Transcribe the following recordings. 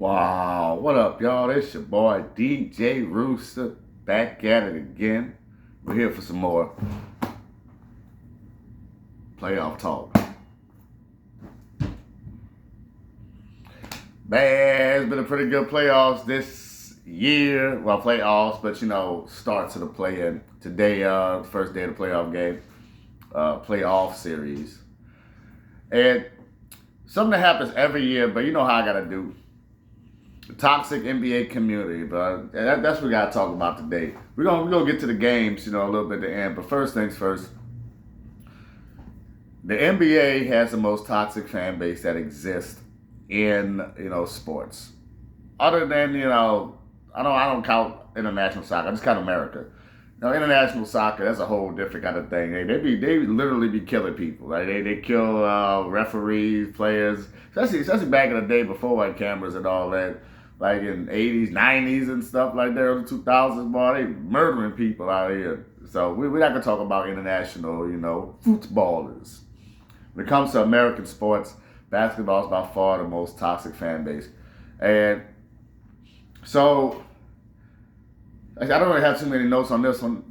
Wow, what up, y'all? It's your boy DJ Rooster back at it again. We're here for some more playoff talk. Man, it's been a pretty good playoffs this year. Well, playoffs, but start to the play-in. Today, first day of the playoff game, playoff series. And something that happens every year, but you know how I gotta do. Toxic NBA community, but that's what we gotta talk about today. We're gonna get to the games, a little bit at the end. But first things first, the NBA has the most toxic fan base that exists in sports. Other than I don't count international soccer. I just count America. International soccer, that's a whole different kind of thing. They literally be killing people. Like they kill referees, players, especially back in the day before like cameras and all that. Like in 80s, 90s and stuff like that, early 2000s, boy, they murdering people out here. So we're not gonna talk about international, footballers. When it comes to American sports, basketball is by far the most toxic fan base. And so I don't really have too many notes on this one.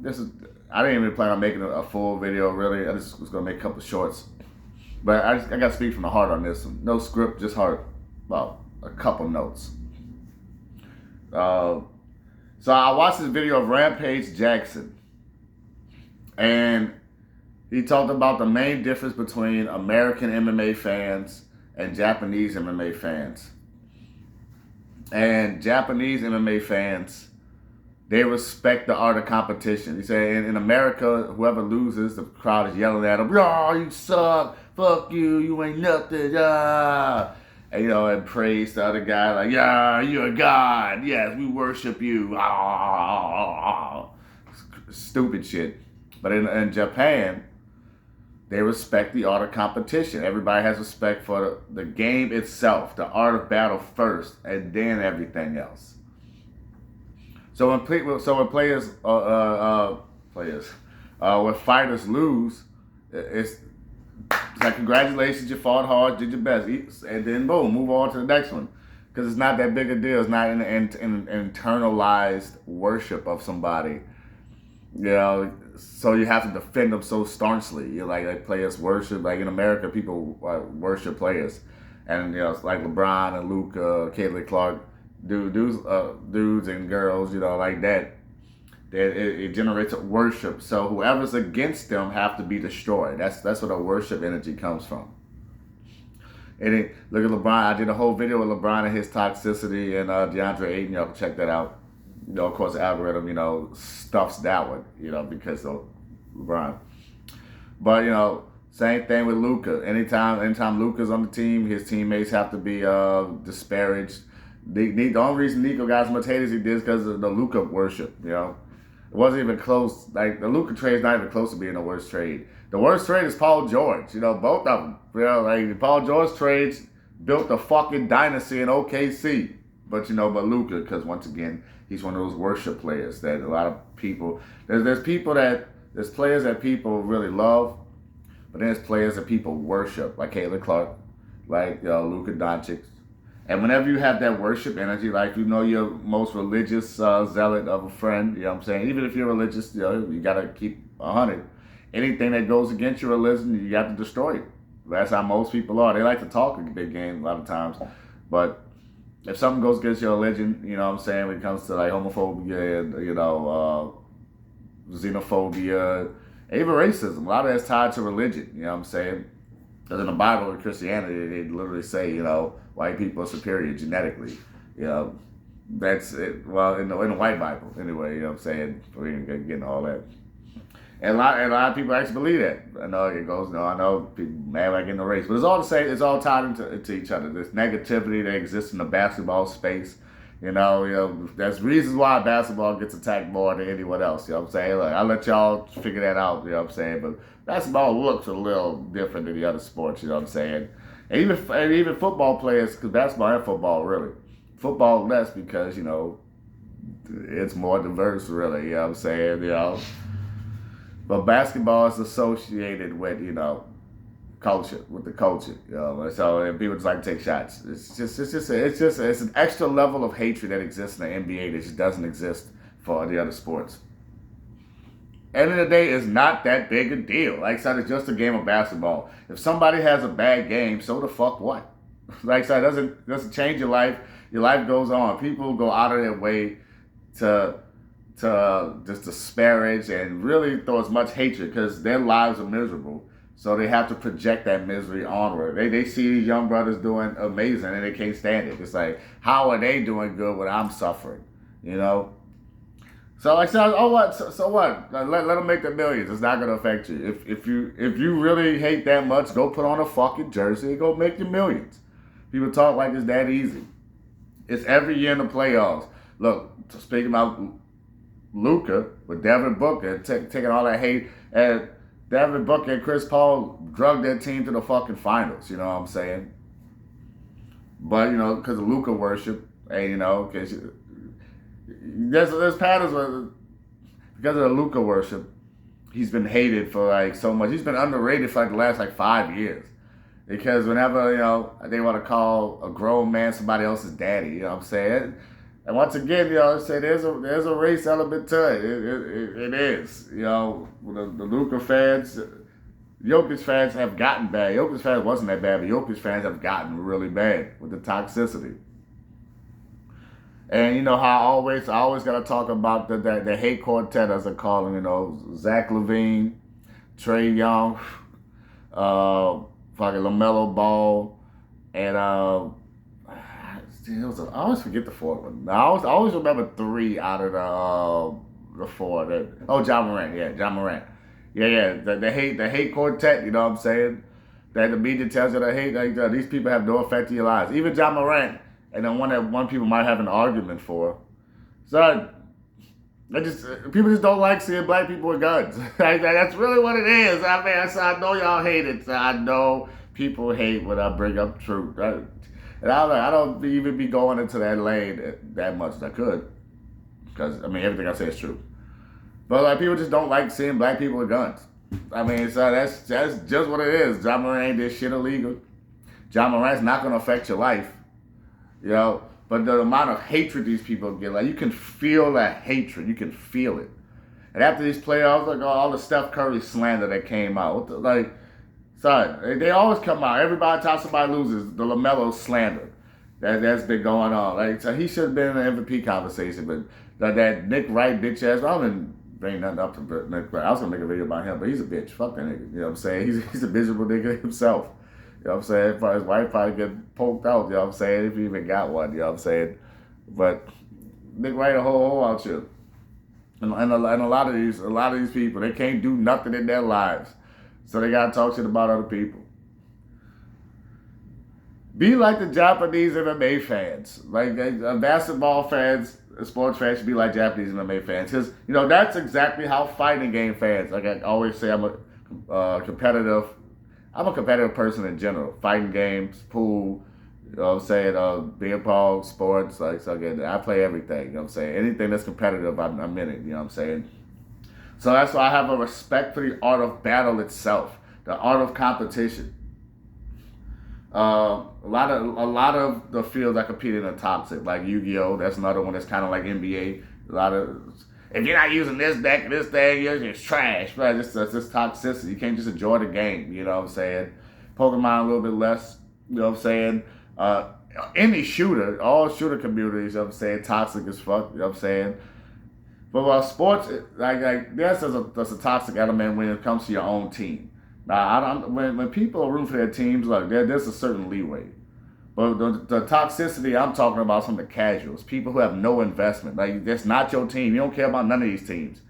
I didn't even plan on making a full video really. I just was gonna make a couple shorts. But I gotta speak from the heart on this one. No script, just heart. Well, a couple notes. So I watched this video of Rampage Jackson, and he talked about the main difference between American MMA fans and Japanese MMA fans. And Japanese MMA fans, they respect the art of competition. He said in America, whoever loses, the crowd is yelling at them, "Oh, you suck, fuck you, you ain't nothing, ah." And praise the other guy, like, "Yeah, you're a god. Yes, we worship you." Stupid shit. But in Japan, they respect the art of competition. Everybody has respect for the game itself, the art of battle first, and then everything else. So when when fighters lose, it's like, congratulations, you fought hard, did your best, and then boom, move on to the next one, because it's not that big a deal. It's not an internalized worship of somebody, so you have to defend them so staunchly. Like players worship, like in America, people worship players, and it's like LeBron and Luka, Caitlin Clark, dudes and girls, like that. It generates a worship. So whoever's against them have to be destroyed. That's where the worship energy comes from. And look at LeBron. I did a whole video with LeBron and his toxicity and DeAndre Ayton. Y'all can check that out. Of course, the algorithm, stuffs that one, because of LeBron. But, same thing with Luka. Anytime Luka's on the team, his teammates have to be disparaged. The only reason Nico got as much hate as he did is because of the Luka worship, It wasn't even close. Like, the Luka trade is not even close to being the worst trade. The worst trade is Paul George, both of them. Like, Paul George trades built a fucking dynasty in OKC. But Luka, because once again, he's one of those worship players that a lot of people, there's players that people really love, but then there's players that people worship, like Caitlin Clark, like Luka Doncic. And whenever you have that worship energy, like your most religious zealot of a friend, you know what I'm saying? Even if you're religious, you got to keep 100. Anything that goes against your religion, you got to destroy it. That's how most people are. They like to talk a big game a lot of times. But if something goes against your religion, you know what I'm saying, when it comes to like homophobia, xenophobia, even racism, a lot of that's tied to religion, you know what I'm saying? Because in the Bible and Christianity, they literally say, white people are superior genetically. That's it. Well, in the white Bible, anyway, you know what I'm saying? We ain't getting all that. And a lot of people actually believe that. I know it goes, I know people mad like in the race. But it's all the same. It's all tied into each other. There's negativity that exists in the basketball space. There's reasons why basketball gets attacked more than anyone else. You know what I'm saying? Like, I'll let y'all figure that out. You know what I'm saying? But basketball looks a little different than the other sports. You know what I'm saying? And even football players, because basketball and football, really. Football less because, it's more diverse, really. You know what I'm saying? But basketball is associated with, culture. You know, so and people just like to take shots. It's an extra level of hatred that exists in the NBA that just doesn't exist for the other sports. End of the day, it's not that big a deal. Like I said, it's just a game of basketball. If somebody has a bad game, so the fuck what? Like I said, it doesn't change your life. Your life goes on. People go out of their way to just disparage and really throw as much hatred because their lives are miserable. So they have to project that misery onward. They see these young brothers doing amazing and they can't stand it. It's like, how are they doing good when I'm suffering? You know? So like, oh what? So what? Let them make the millions. It's not gonna affect you. If you really hate that much, go put on a fucking jersey and go make your millions. People talk like it's that easy. It's every year in the playoffs. Look, speaking about Luka with Devin Booker taking all that hate, and Devin Booker and Chris Paul drugged their team to the fucking finals. You know what I'm saying? But you know, because of Luka worship, and you know, because there's patterns where because of the Luka worship, he's been hated for like so much. He's been underrated for like the last like 5 years. Because whenever, you know, they want to call a grown man somebody else's daddy, you know what I'm saying? And once again, you know, I say there's a race element to it. It is. You know, the Luka fans, Jokic fans have gotten bad. Jokic fans wasn't that bad, but Jokic fans have gotten really bad with the toxicity. And you know how I always gotta talk about the hate quartet, as I call them, you know, Zach LaVine, Trae Young, fucking LaMelo Ball, and I always forget the fourth one. I always remember 3 out of the 4. John Morant, John Morant, the hate quartet. You know what I'm saying? That the media tells you that hate. Like, these people have no effect on your lives. Even John Morant, and then one people might have an argument for. So people just don't like seeing black people with guns. That's really what it is. I mean, I know y'all hate it. I know people hate when I bring up truth. And I don't even be going into that lane that much as I could. Because, I mean, everything I say is true. But like, people just don't like seeing black people with guns. I mean, so that's just what it is. John Morant did shit illegal. John Morant's not going to affect your life. You know? But the amount of hatred these people get, like, you can feel that hatred. You can feel it. And after these playoffs, like all the Steph Curry slander that came out, like, sorry, they always come out. Every time somebody loses, the LaMelo slander that's been going on. Like, so he should have been in the MVP conversation, but that Nick Wright bitch ass, I didn't bring nothing up to Nick Wright. I was gonna make a video about him, but he's a bitch. Fuck that nigga. You know what I'm saying? He's a miserable nigga himself. You know what I'm saying? His wife probably get poked out, you know what I'm saying, if he even got one, you know what I'm saying? But Nick Wright a whole out you. And a lot of these people, they can't do nothing in their lives. So they gotta talk shit about other people. Be like the Japanese MMA fans. Like basketball fans, sports fans should be like Japanese MMA fans. Because, you know, that's exactly how fighting game fans, like I always say, I'm a competitive person in general. Fighting games, pool, you know what I'm saying, beer pong, sports, like, so again, I play everything, you know what I'm saying. Anything that's competitive, I'm in it, you know what I'm saying. So that's why I have a respect for the art of battle itself, the art of competition. A lot of the fields I compete in are toxic, like Yu-Gi-Oh! That's another one that's kind of like NBA. A lot of, if you're not using this deck, this thing, you're just trash. But it's just toxicity. You can't just enjoy the game, you know what I'm saying? Pokemon a little bit less, you know what I'm saying? Any shooter, all shooter communities, you know what I'm saying, toxic as fuck, you know what I'm saying? But while sports, like there's a toxic element when it comes to your own team. Now, when people are rooting for their teams, like there's a certain leeway. But the toxicity I'm talking about is from the casuals, people who have no investment. Like, that's not your team. You don't care about none of these teams.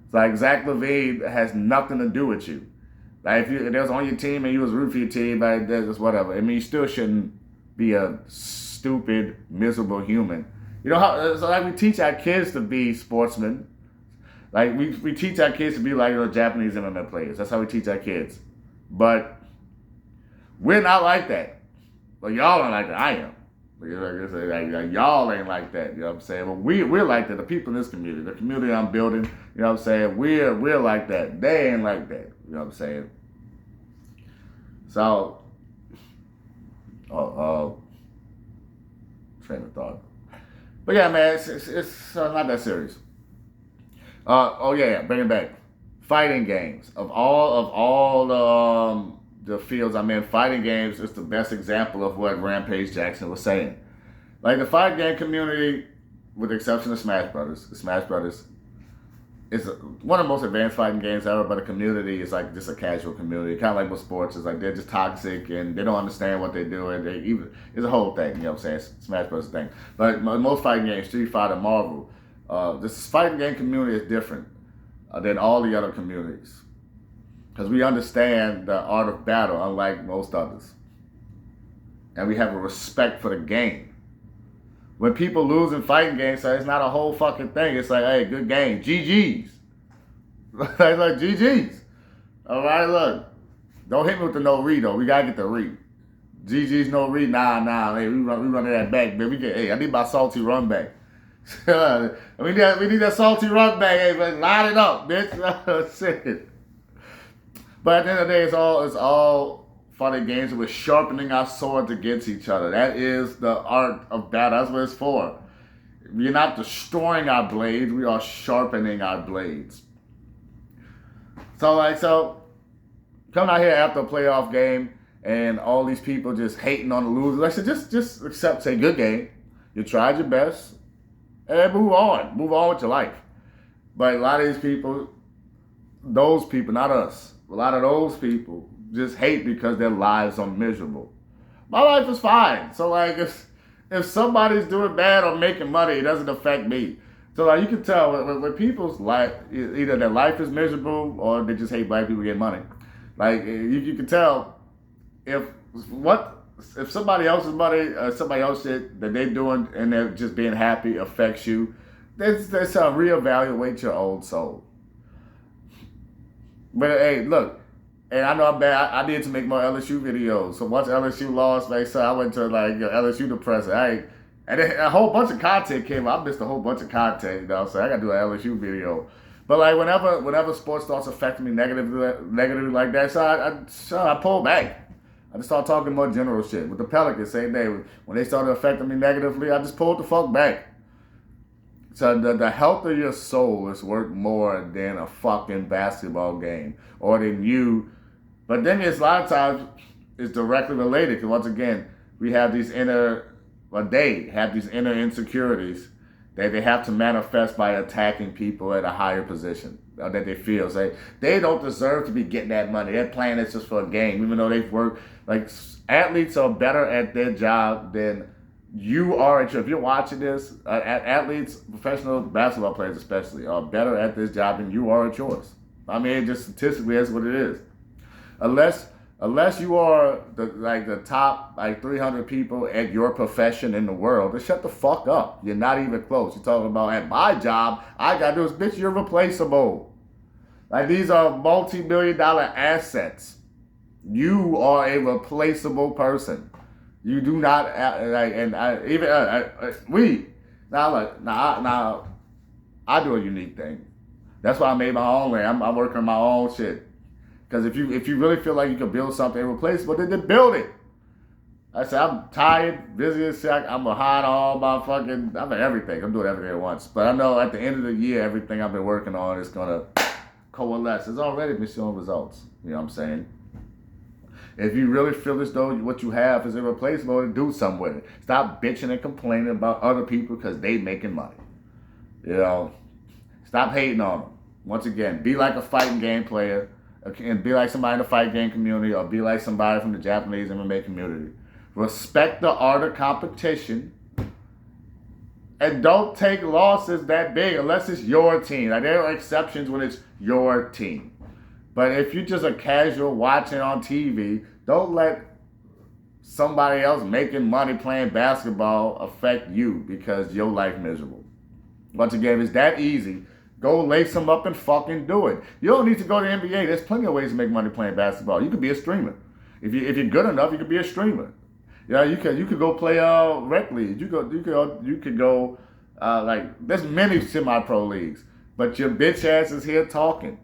It's like Zach LaVine has nothing to do with you. Like, if it was on your team and you was rooting for your team, like, that's whatever. I mean, you still shouldn't be a stupid, miserable human. You know how? So like, we teach our kids to be sportsmen. Like, we teach our kids to be like, you know, Japanese MMA players. That's how we teach our kids. But we're not like that. But y'all ain't like that. I am. Like, y'all ain't like that. You know what I'm saying? But we're like that. The people in this community, the community I'm building, you know what I'm saying? We're like that. They ain't like that. You know what I'm saying? So, train of thought. But yeah, man, it's not that serious. Oh yeah, bring it back. Fighting games of all the fields I'm in. Fighting games is the best example of what Rampage Jackson was saying. Like the fighting game community, with the exception of Smash Brothers, Smash Brothers is one of the most advanced fighting games ever. But the community is like just a casual community, kind of like with sports. It's like they're just toxic and they don't understand what they're doing. It's a whole thing. You know what I'm saying? Smash Brothers thing. But most fighting games, Street Fighter, Marvel, this fighting game community is different than all the other communities because we understand the art of battle, unlike most others, and we have a respect for the game. When people lose in fighting games, so it's not a whole fucking thing. It's like, hey, good game, GGs. It's like GGs. All right, look, don't hit me with the no read though. We gotta get the read. GG's no read. Nah. Hey, we running that back, man. I need my salty run back. we need that salty run back. Hey, man, line it up, bitch. But at the end of the day, it's all fun and games. We're sharpening our swords against each other. That is the art of battle. That's what it's for. We're not destroying our blades. We are sharpening our blades. So coming out here after a playoff game and all these people just hating on the losers. I said, just accept, say, good game. You tried your best. And move on. Move on with your life. But a lot of these people, those people, not us, a lot of those people just hate because their lives are miserable. My life is fine. So like if somebody's doing bad or making money, it doesn't affect me. So like you can tell when people's life, either their life is miserable or they just hate black people getting money. Like you can tell if somebody else's money, somebody else shit that they're doing and they're just being happy affects you, that's reevaluate your old soul. But hey, look, and I know I'm bad. I need to make more LSU videos. So once LSU lost, like, so I went to like LSU depressing. And then a whole bunch of content came out. I missed a whole bunch of content, you know. So I got to do an LSU video. But like whenever sports starts affecting me negatively like that, so I pull back. I just start talking more general shit. With the Pelicans, same day. When they started affecting me negatively, I just pulled the fuck back. So the health of your soul is worth more than a fucking basketball game or than you. But then there's a lot of times it's directly related because once again, they have these inner insecurities that they have to manifest by attacking people at a higher position that they feel. Say they don't deserve to be getting that money. They're playing this just for a game, even though they've worked. Like athletes are better at their job than you are. If you're watching this, athletes, professional basketball players especially, are better at this job than you are at yours. I mean, just statistically, that's what it is. Unless you are the top 300 people at your profession in the world, then shut the fuck up. You're not even close. You're talking about at my job, I got this bitch. You're replaceable. Like these are multi-million-dollar assets. You are a replaceable person. You do not I do a unique thing. That's why I made my own lane. I'm working on my own shit. Because if you really feel like you can build something irreplaceable, then build it. I said I'm tired, busy as shit. I'm behind all my fucking. I'm in everything. I'm doing everything at once. But I know at the end of the year, everything I've been working on is gonna coalesce. It's already been showing results. You know what I'm saying? If you really feel as though what you have is irreplaceable, then do something with it. Stop bitching and complaining about other people because they making money. You know, stop hating on them. Once again, be like a fighting game player, and be like somebody in the fight game community, or be like somebody from the Japanese MMA community. Respect the art of competition, and don't take losses that big unless it's your team. Like there are exceptions when it's your team. But if you're just a casual watching on TV, don't let somebody else making money playing basketball affect you because your life miserable. Once again, it's that easy. Go lace them up and fucking do it. You don't need to go to the NBA. There's plenty of ways to make money playing basketball. You could be a streamer. If you're good enough, you could be a streamer. Yeah, you could go play rec leagues. You could go there's many semi-pro leagues. But your bitch ass is here talking.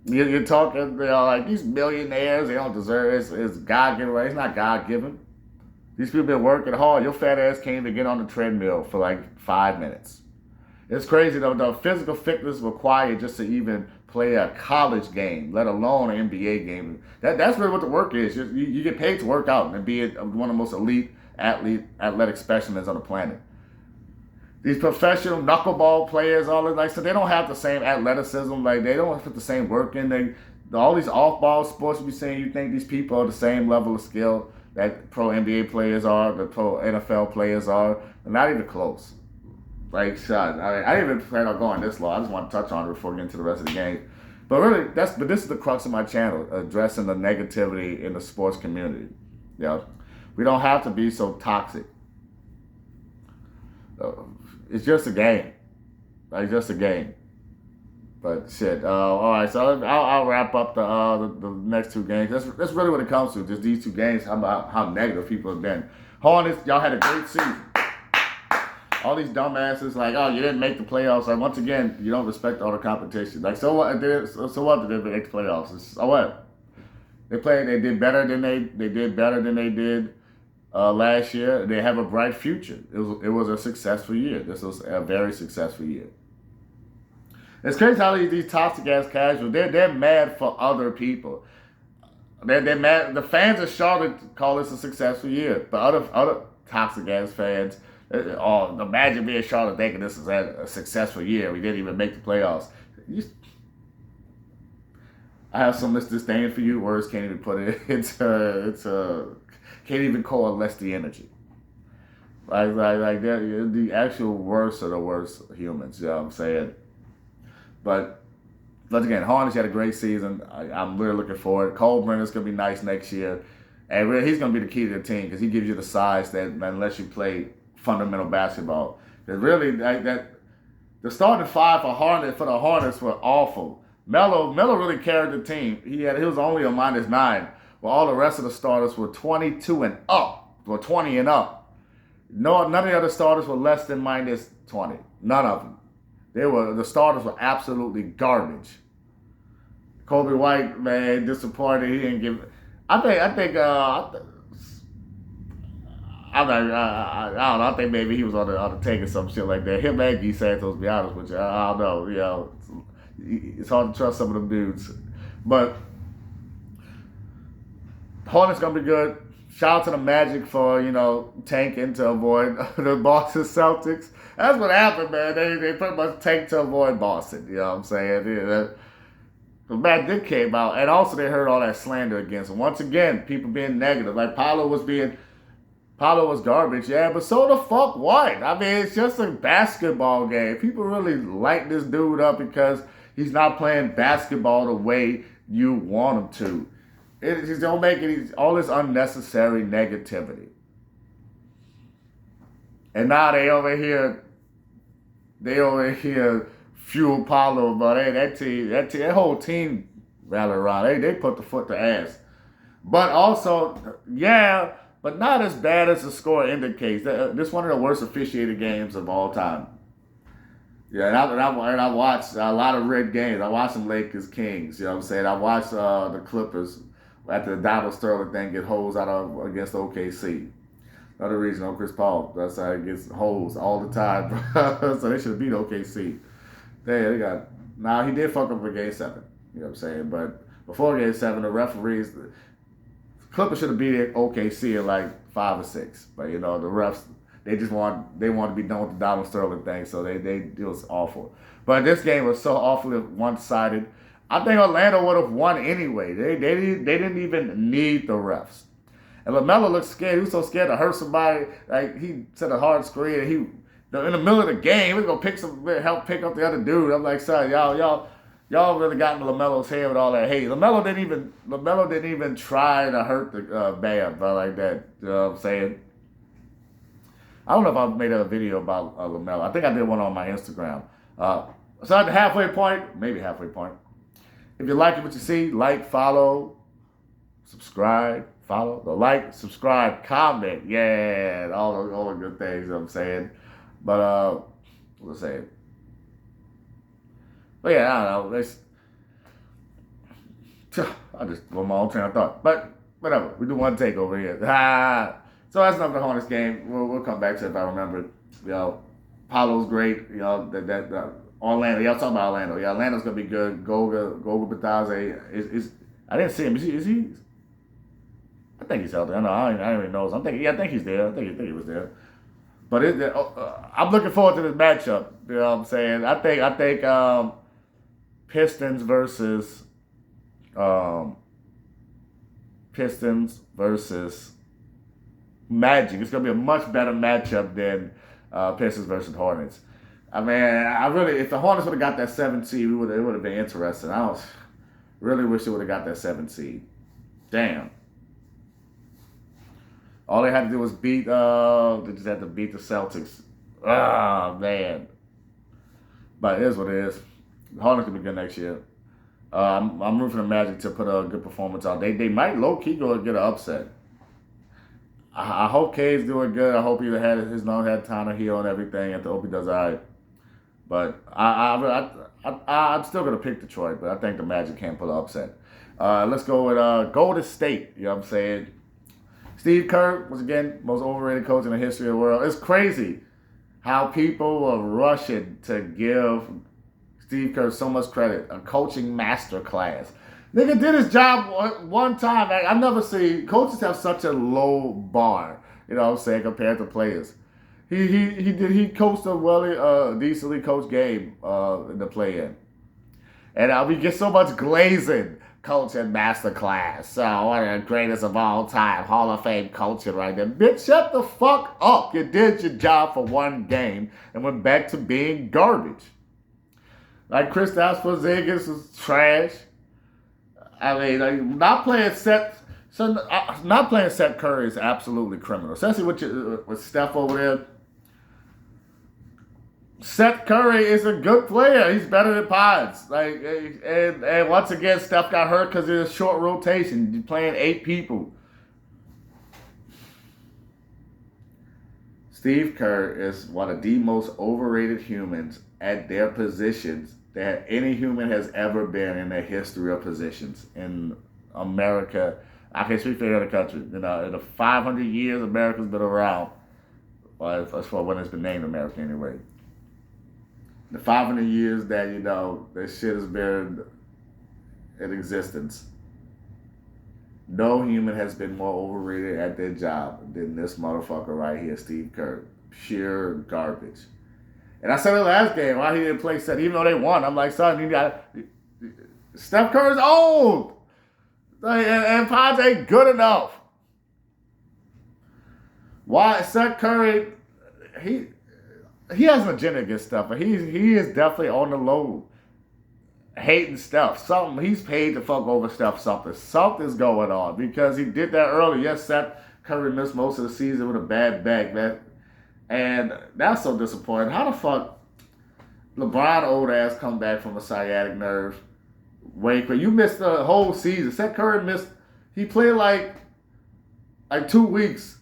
You're talking, like these millionaires, they don't deserve it. It's God given, right? It's not God given. These people been working hard. Your fat ass can't even get on the treadmill for like 5 minutes. It's crazy though. The physical fitness required just to even play a college game, let alone an NBA game. That's really what the work is. You get paid to work out and be one of the most elite athletic specimens on the planet. These professional knuckleball players, all that, like, so they don't have the same athleticism. Like, they don't put the same work in. All these off-ball sports you be saying, you think these people are the same level of skill that pro NBA players are, the pro NFL players are. They're not even close. Like, shot. I didn't even plan on going this long. I just want to touch on it before we get into the rest of the game. But really, but this is the crux of my channel, addressing the negativity in the sports community. You know, we don't have to be so toxic. It's just a game. Like, just a game. But shit. All right, so I'll wrap up the next two games. That's really what it comes to. Just these two games. How negative people have been. Hornets, y'all had a great season. All these dumbasses like, oh, you didn't make the playoffs. Like, once again, you don't respect all the competition. Like, so what? So what did they make the playoffs? So what? They did better than they did last year. They have a bright future. It was a successful year. This was a very successful year. It's crazy how these toxic ass casuals, they're mad for other people. They're mad. The fans of Charlotte call this a successful year, but other toxic ass fans, imagine being Charlotte thinking this is a successful year. We didn't even make the playoffs. I have so much disdain for you. Words can't even put it. Can't even coalesce the energy. Like the actual worst of the worst humans. You know what I'm saying? But again, Hornets had a great season. I'm really looking forward. Cole Brenner's gonna be nice next year, and really, he's gonna be the key to the team because he gives you the size that lets you play fundamental basketball. Because really, the starting five for the Hornets were awful. Melo really carried the team. He was only a -9, while all the rest of the starters were 22 and up, or 20 and up. No, none of the other starters were less than -20. None of them. The starters were absolutely garbage. Kobe White, man, disappointed. He didn't give. I don't know. I think maybe he was on the take or some shit like that. Him and Guy Santos, to be honest with you, I don't know. You know, it's hard to trust some of them dudes. But Hornets gonna be good. Shout out to the Magic for, tanking to avoid the Boston Celtics. That's what happened, man. They pretty much tanked to avoid Boston. You know what I'm saying? The Matt Dick came out, and also they heard all that slander against him. Once again, people being negative. Like, Paolo was garbage, yeah, but so the fuck what? I mean, it's just a basketball game. People really light this dude up because he's not playing basketball the way you want him to. Just don't make all this unnecessary negativity. And now they over here fuel Paulo, but that whole team rallied around. They put the foot to ass. But also, yeah, but not as bad as the score indicates. This is one of the worst officiated games of all time. Yeah, and I watched a lot of red games. I watched some Lakers Kings. You know what I'm saying? I watched the Clippers after the Donald Sterling thing get hosed out against OKC. Another reason Chris Paul. That's how he gets hosed all the time. So they should have beat OKC. They got. Now he did fuck up for Game 7. You know what I'm saying? But before Game 7, the referees, the Clippers should have beat OKC in like 5 or 6. But the refs, they wanted to be done with the Donald Sterling thing, so it was awful. But this game was so awfully one-sided. I think Orlando would have won anyway. They didn't even need the refs. And LaMelo looked scared. He was so scared to hurt somebody. Like, he set a hard screen, and in the middle of the game, he was gonna help pick up the other dude. I'm like, son, y'all really got into LaMelo's head with all that hate. LaMelo didn't even try to hurt the Bam, but like that. You know what I'm saying? I don't know if I made a video about LaMelo. I think I did one on my Instagram. So at the halfway point, if you like what you see, like, follow, subscribe, subscribe, comment, yeah, all the good things. You know what I'm saying? But let's say, but yeah, I don't know. I just go my own train of thought. But whatever. We do one take over here. So that's enough of the Hornets game. We'll come back to it if I remember. Paolo's great. Orlando. Y'all talking about Orlando. Yeah, Orlando's gonna be good. Goga Batadze is I didn't see him. Is he? I think he's out there. I don't even know. I think he's there. I think he was there. But I'm looking forward to this matchup. You know what I'm saying? I think Pistons versus Magic. It's gonna be a much better matchup than Pistons versus Hornets. I mean, if the Hornets would have got that 7th seed, it would have been interesting. I really wish they would have got that 7th seed. Damn. All they had to do was they just had to beat the Celtics. Oh, man. But it is what it is. The Hornets can be good next year. I'm rooting for the Magic to put a good performance out. They might low-key go and get an upset. I hope K's doing good. I hope he had time to heal and everything. I hope he does all right. But I'm still going to pick Detroit, but I think the Magic can't pull an upset. Let's go with Golden State. You know what I'm saying? Steve Kerr was, again, most overrated coach in the history of the world. It's crazy how people are rushing to give Steve Kerr so much credit. A coaching masterclass. Nigga did his job one time. I never see coaches have such a low bar, you know what I'm saying, compared to players. He coached a decently coached game in the play-in. And we get so much glazing. Coaching masterclass. So, one of the greatest of all time. Hall of Fame coaching right there. Bitch, shut the fuck up. You did your job for one game and went back to being garbage. Like Kristaps Porzingis was trash. I mean, not playing Seth Curry is absolutely criminal. Especially with Steph over there. Seth Curry is a good player. He's better than Pods. And once again, Steph got hurt because of a short rotation. You're playing 8 people. Steve Kerr is one of the most overrated humans at their positions that any human has ever been in the history of positions in America. I can't speak for any other country. In the 500 years America's been around, well, as far when it's been named America anyway. The 500 years that, this shit has been in existence. No human has been more overrated at their job than this motherfucker right here, Steve Kerr. Pure garbage. And I said it last game, why he didn't play Seth, even though they won. I'm like, son, Steph Curry's old. And Pods ain't good enough. Why Seth Curry, he has an agenda against stuff, but he is definitely on the low, hating stuff. He's paid to fuck over stuff. Something's going on because he did that early. Yes, Seth Curry missed most of the season with a bad back, man, and that's so disappointing. How the fuck LeBron old ass come back from a sciatic nerve? Wait, but you missed the whole season. Seth Curry missed. He played like 2 weeks.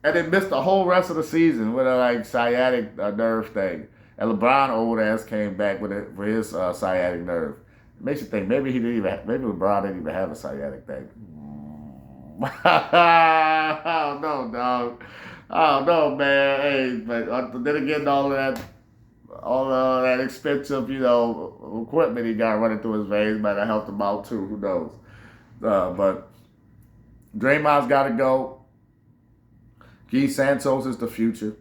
And then missed the whole rest of the season with a sciatic nerve thing. And LeBron old ass came back for his sciatic nerve. It makes you think maybe LeBron didn't even have a sciatic thing. I don't know, dog. I don't know, man. Hey, but then again, all of that expensive, equipment he got running through his veins might have helped him out too. Who knows? But Draymond's got to go. Guy Santos is the future.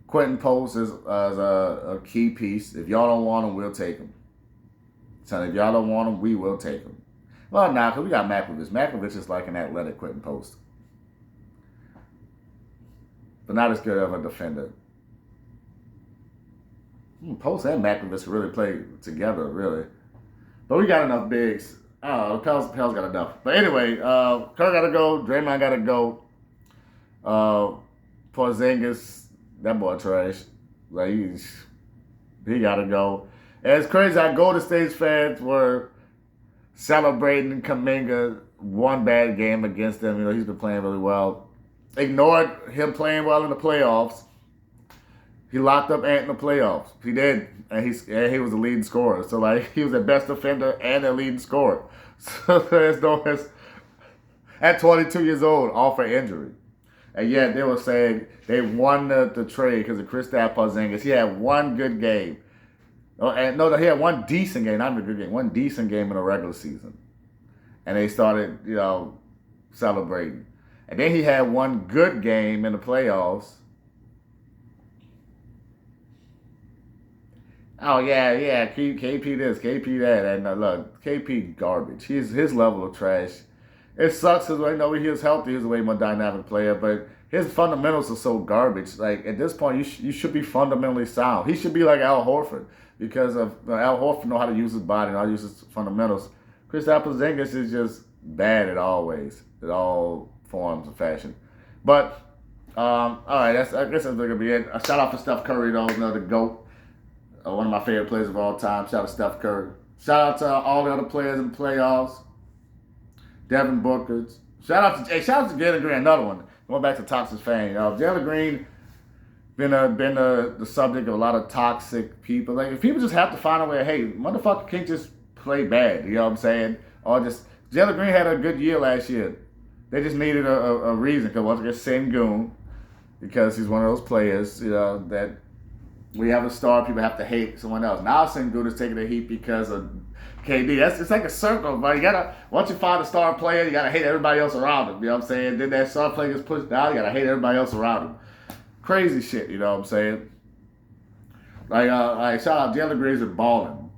Quentin Post is a key piece. If y'all don't want him, we'll take him. So if y'all don't want him, we will take him. Well, nah, because we got Makovich. Makovich is like an athletic Quentin Post. But not as good of a defender. Post and Makovich really play together, really. But we got enough bigs. Oh, Pell's got enough. But anyway, Kerr got to go. Draymond got to go. Porzingis, that boy trash. Like he gotta go. And it's crazy how Golden State fans were celebrating Kuminga one bad game against them. He's been playing really well. Ignored him playing well in the playoffs. He locked up Ant in the playoffs. He did, and he was the leading scorer. So like he was the best defender and the leading scorer. So there's at 22 years old, all for injury. And yet they were saying they won the trade because of Kristaps Porzingis. He had one good game. Oh, and no, he had one decent game, not even a good game, one decent game in the regular season. And they started, celebrating. And then he had one good game in the playoffs. Oh yeah, KP this, KP that, and look, KP garbage. His level of trash. It sucks because he was healthy. He's a way more dynamic player, but his fundamentals are so garbage. Like at this point, you should be fundamentally sound. He should be like Al Horford because of Al Horford know how to use his body and how to use his fundamentals. Kristaps Porzingis is just bad at all forms of fashion. But all right, I guess that's gonna be it. A shout out for Steph Curry though, the GOAT. One of my favorite players of all time. Shout out to Steph Curry. Shout out to all the other players in the playoffs. Devin Booker. Shout out to Jalen Green, another one. Going back to toxic fame. Jalen Green been the subject of a lot of toxic people. Like if people just have to find a way, hey, motherfucker can't just play bad. You know what I'm saying? Or just Jalen Green had a good year last year. They just needed a reason because once again Sengun, because he's one of those players, that we have a star, people have to hate someone else. Now Sengun is taking the heat because of KD. It's like a circle, but once you find a star player, you gotta hate everybody else around him. You know what I'm saying? Then that star player gets pushed down, you gotta hate everybody else around him. Crazy shit, you know what I'm saying? Like shout out Jalen Green's and balling.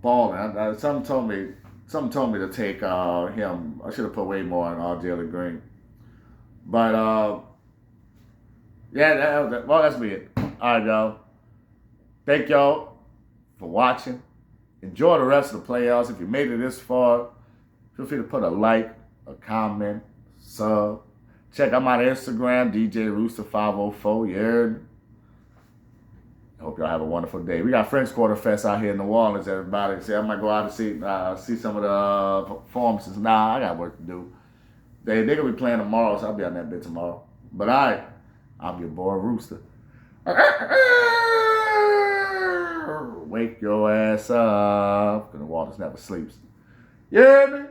Something told me to take him. I should have put way more on Jalen Green. But that's me it. All right, y'all. Thank y'all for watching. Enjoy the rest of the playoffs. If you made it this far, feel free to put a like, a comment, sub. Check out my Instagram, DJ Rooster 504. You heard? I hope y'all have a wonderful day. We got French Quarter Fest out here in New Orleans, everybody. See, I might go out and see some of the performances. Nah, I got work to do. They're going to be playing tomorrow, so I'll be on that bit tomorrow. But all right, I'm your boy Rooster. Wake your ass up, because the Walters never sleeps. You hear me?